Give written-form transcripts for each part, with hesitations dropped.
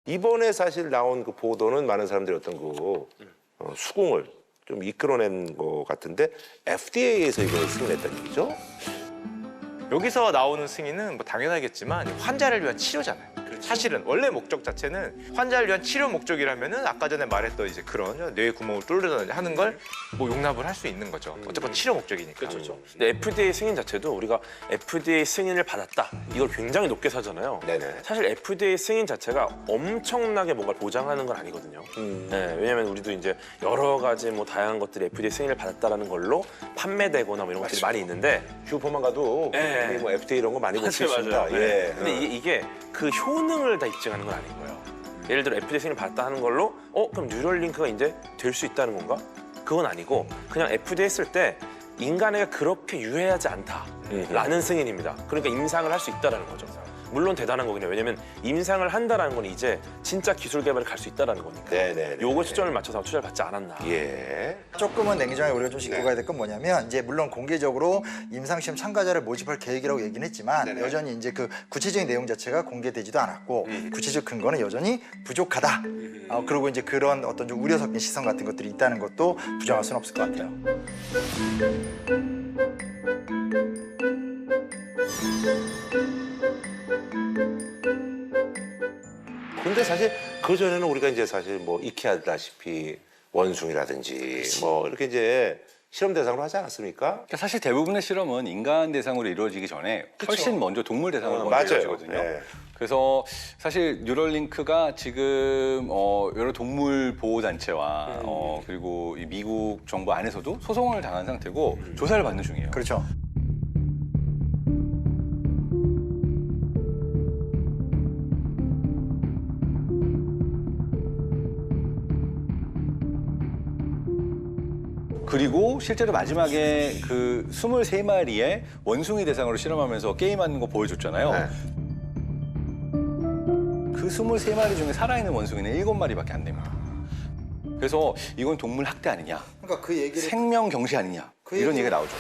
이번에 사실 나온 그 보도는 많은 사람들이 어떤 그 수긍을 좀 이끌어낸 것 같은데 FDA에서 이걸 승인했다는 얘기죠? 여기서 나오는 승인은 뭐 당연하겠지만 환자를 위한 치료잖아요. 사실은 원래 목적 자체는 환자를 위한 치료 목적이라면은 아까 전에 말했던 이제 그런 뇌 구멍을 뚫으려든지 하는 걸 뭐 용납을 할 수 있는 거죠. 어쨌건 치료 목적이니까. 그렇죠. 근데 FDA 승인 자체도 우리가 FDA 승인을 받았다. 이걸 굉장히 높게 사잖아요. 네네. 사실 FDA 승인 자체가 엄청나게 뭔가를 보장하는 건 아니거든요. 네, 왜냐면 우리도 이제 여러 가지 뭐 다양한 것들이 FDA 승인을 받았다라는 걸로 판매되거나 뭐 이런 것들이 많이 있는데 슈퍼만 가도 네. 뭐 FDA 이런 거 많이 볼 수 있습니다. 맞아요. 예. 근데 이게 그 효능을 다 입증하는 건 아닌 거예요. 예를 들어 FDA 승인을 받았다 하는 걸로 그럼 뉴럴링크가 이제 될 수 있다는 건가? 그건 아니고 그냥 FDA 했을 때 인간에게 그렇게 유해하지 않다라는 승인입니다. 그러니까 임상을 할 수 있다는 거죠. 물론 대단한 거긴 해요. 왜냐면 임상을 한다는 건 이제 진짜 기술 개발에 갈 수 있다는 거니까. 네네. 요거 시점을 맞춰서 투자를 받지 않았나. 예. 조금은 냉정하게 우리가 좀 짚고 가야 될 건 뭐냐면 이제 물론 공개적으로 임상시험 참가자를 모집할 계획이라고 얘기는 했지만 여전히 이제 그 구체적인 내용 자체가 공개되지도 않았고 구체적 근거는 여전히 부족하다. 그리고 이제 그런 어떤 좀 우려 섞인 시선 같은 것들이 있다는 것도 부정할 수는 없을 것 같아요. 근데 사실 그 전에는 우리가 이제 사실 뭐 익히하다시피 원숭이라든지 뭐 이렇게 이제 실험 대상으로 하지 않았습니까? 그러니까 사실 대부분의 실험은 인간 대상으로 이루어지기 전에 훨씬 먼저 동물 대상으로 먼저 맞아요. 이루어지거든요. 네. 그래서 사실 뉴럴링크가 지금 여러 동물 보호 단체와 그리고 이 미국 정부 안에서도 소송을 당한 상태고 조사를 받는 중이에요. 그렇죠. 그리고 실제로 마지막에 그 23마리의 원숭이 대상으로 실험하면서 게임하는 거 보여줬잖아요. 네. 그 23마리 중에 살아있는 원숭이는 7마리밖에 안 됩니다. 그래서 이건 동물 학대 아니냐, 그러니까 그 얘기를 생명 경시 아니냐 그 이런 얘기- 얘기가 나오죠.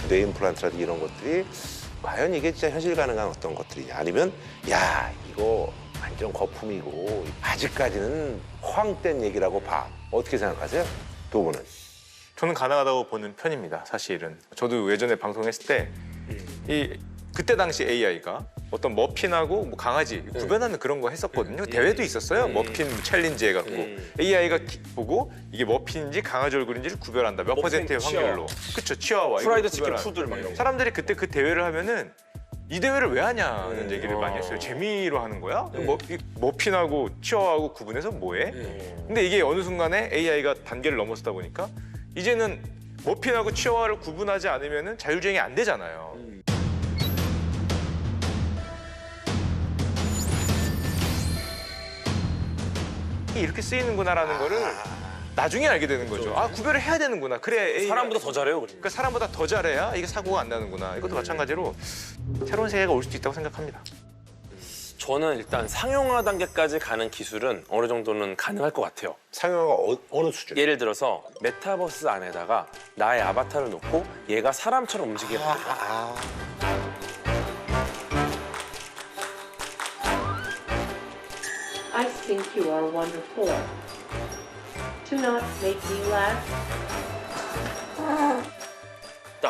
뇌 임플란트라든지 이런 것들이 과연 이게 진짜 현실 가능한 어떤 것들이냐 아니면 야 이거 완전 거품이고 아직까지는 허황된 얘기라고 봐. 어떻게 생각하세요? 두 분은? 저는 가능하다고 보는 편입니다. 사실은 저도 예전에 방송했을 때 그때 당시 AI가 어떤 머핀하고 뭐 강아지 구별하는 그런 거 했었거든요. 대회도 있었어요. 머핀 챌린지 해갖고 AI가 보고 이게 머핀인지 강아지 얼굴인지를 구별한다. 몇 퍼센트의 확률로. 그쵸, 치와와. 프라이드 이거 치킨 구별한. 푸들 막 이런 거. 사람들이 그때 그 대회를 하면은 이 대회를 왜 하냐는 얘기를 많이 했어요. 재미로 하는 거야? 이 머핀하고 치와와하고 구분해서 뭐해? 근데 이게 어느 순간에 AI가 단계를 넘어서다 보니까 이제는 머핀하고 치와와를 구분하지 않으면 자율주행이 안 되잖아요. 이렇게 쓰이는구나라는 거를 나중에 알게 되는 거죠. 아, 구별을 해야 되는구나. 그래, AI 가 사람보다 더 잘해요. 그러니까 사람보다 더 잘해야 이게 사고가 안 나는구나. 이것도 마찬가지로 새로운 세계가 올 수도 있다고 생각합니다. 저는 일단 상용화 단계까지 가는 기술은 어느 정도는 가능할 것 같아요. 상용화가 어느 수준? 예를 들어서 메타버스 안에다가 나의 아바타를 놓고 얘가 사람처럼 움직이게 만든다. I think you are wonderful. Do not make me laugh.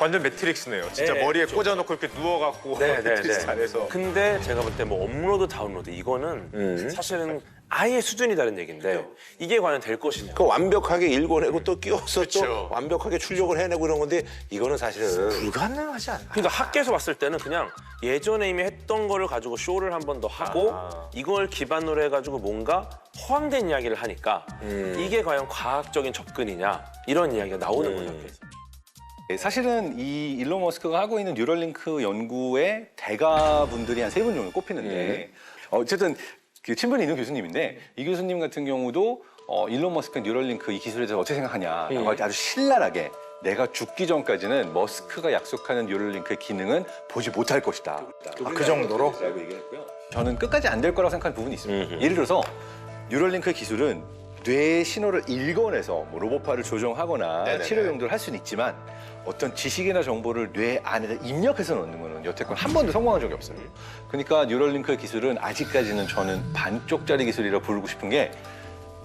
완전 매트릭스네요. 진짜 네, 머리에 그렇죠. 꽂아놓고 이렇게 누워갖고 매트릭스 안에서. 근데 제가 볼 때 뭐 업로드 다운로드 이거는 사실은 아예 수준이 다른 얘기인데 이게 과연 될 것이냐. 그 완벽하게 읽어내고 또 끼워서 그쵸. 또 완벽하게 출력을 해내고 이런 건데 이거는 사실은 불가능하지 않나? 그러니까 학계에서 봤을 때는 그냥 예전에 이미 했던 거를 가지고 쇼를 한 번 더 하고 이걸 기반으로 해가지고 뭔가 허황된 이야기를 하니까 이게 과연 과학적인 접근이냐 이런 이야기가 나오는 거죠. 학계에서. 사실은 이 일론 머스크가 하고 있는 뉴럴링크 연구의 대가분들이 한 3분 정도 꼽히는데 어쨌든 그 친분이 있는 교수님인데 이 교수님 같은 경우도 일론 머스크 뉴럴링크 이 기술에 대해서 어떻게 생각하냐라고 아주 신랄하게 내가 죽기 전까지는 머스크가 약속하는 뉴럴링크의 기능은 보지 못할 것이다. 그 정도로? 저는 끝까지 안 될 거라고 생각하는 부분이 있습니다. 예를 들어서 뉴럴링크 기술은 뇌 신호를 읽어내서 뭐 로봇파를 조정하거나 네네네. 치료 용도를 할 수는 있지만 어떤 지식이나 정보를 뇌 안에다 입력해서 넣는 거는 여태껏 한 번도 성공한 적이 없어요. 그러니까 뉴럴링크의 기술은 아직까지는 저는 반쪽짜리 기술이라 부르고 싶은 게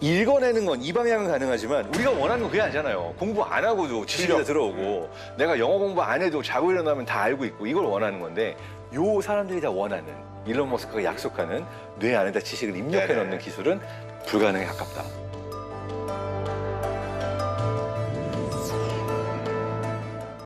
읽어내는 건 이 방향은 가능하지만 우리가 원하는 건 그게 아니잖아요. 공부 안 하고도 지식이 다 들어오고 내가 영어 공부 안 해도 자고 일어나면 다 알고 있고 이걸 원하는 건데 요 사람들이 다 원하는 일론 머스크가 약속하는 뇌 안에다 지식을 입력해 넣는 기술은 불가능에 가깝다.